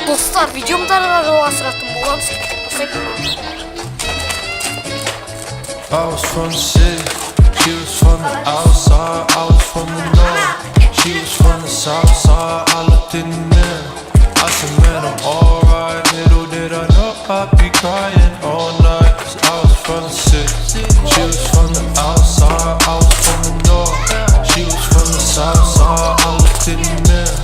Dostlar videomda жалғастыратын боламыз. I was from the city, she was from the outside, I was from the north, she was from the south side. I looked in the mirror, I said, man, I'm alright. Little did I know I'd be crying all night, 'cause I was from the city, she was from the outside, I was from the north, she was from the south side. I looked in the mirror,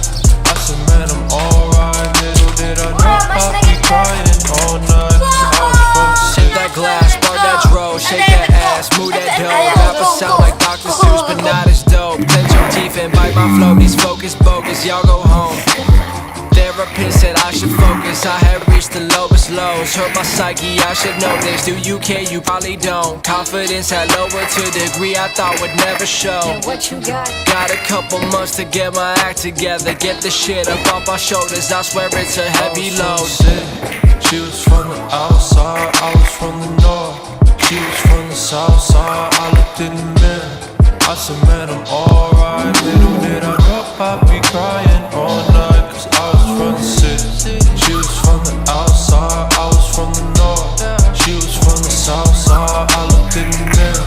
I said, man, I'm alright. Little did I know I'd be crying all night, 'cause I was from the city. Shake that glass, spark that dro, shake that ass, move that dough. Rapper sound like Dr. Seuss, but not as dope. Clench your teeth and bite my flow. These focus bogus, y'all go home. Therapist said I should focus. I had reached the lowest lows. Hurt my psyche, I should know this. Do you care? You probably don't. Confidence had lowered to a degree I thought would never show. What you got? Got a couple months to get my act together. Get the shit up off my shoulders. I swear it's a heavy load. She was from the outside, I was from the north, she was from the south side. I looked in the mirror, I said, man, I'm alright. Little did I know I'd be crying all night, 'cause I was from the city, she was from the outside, I was from the north, she was from the south side. I looked in the mirror,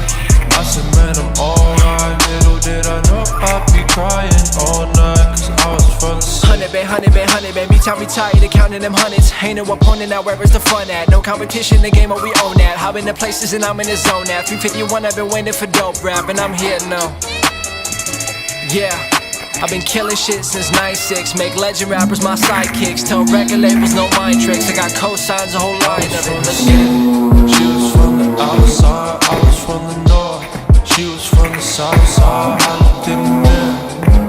I said, man, I'm alright. Little did I know I'd be crying all night, 'cause I was from the city. 100 band, me time retired to counting them hundreds. Ain't no opponent now, where is the fun at? No competition, the game, we own that. Hop in the places and I'm in the zone now. 351, I've been waiting for dope rap, and I'm here now. Yeah, I've been killing shit since 96. Make legend rappers my sidekicks. Tell record labels no mind tricks. I got cosigns, a whole line of it. Let's get it. She was from the outside, I was from the north, she was from the south side. I looked in the mirror,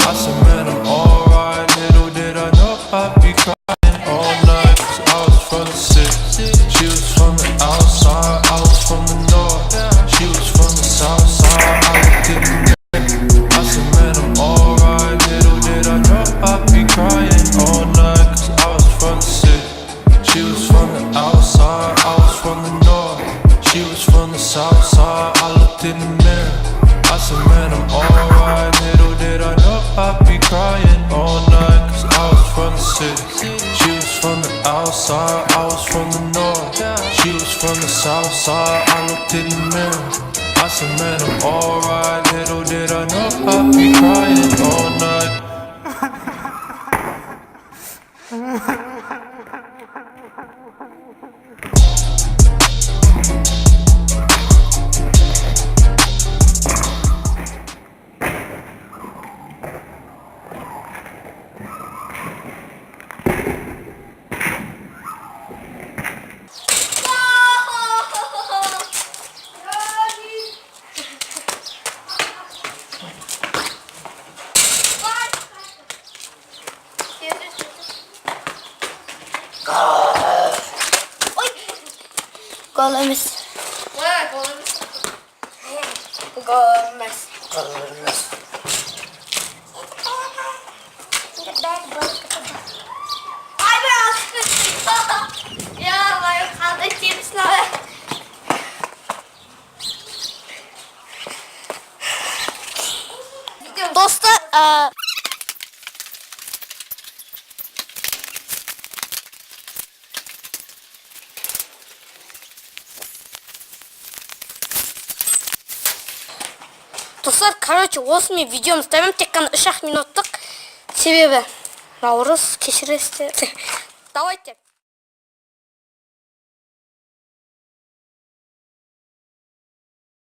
I said, man, I'm alright. Little did I know I'd be crying all night, 'cause I was from the city, she was from the outside, I was from the north, she was from the south side. I looked in the mirror, I said, man, I'm alright. Little did I know I'd be crying all night, 'cause I was from the city, she was from the outside, I was from the north, she was from the south side. I looked in the mirror, I said, man, I'm alright. Little did I know I'd be crying all night, 'cause I was from the city, she was from the outside, I was from the north, she was from the south side. I looked in the mirror, I said, man, I'm alright. Little did I know I'd be crying all night. Gol emas. Gol emas. Ay be aslında. Ya vay kaldı kimsler. Dostlar, Достар, короче, осымен видеоны ставим тек қана 3-ақ минуттық. Себебі наурыз кешіресіздер. Давайте.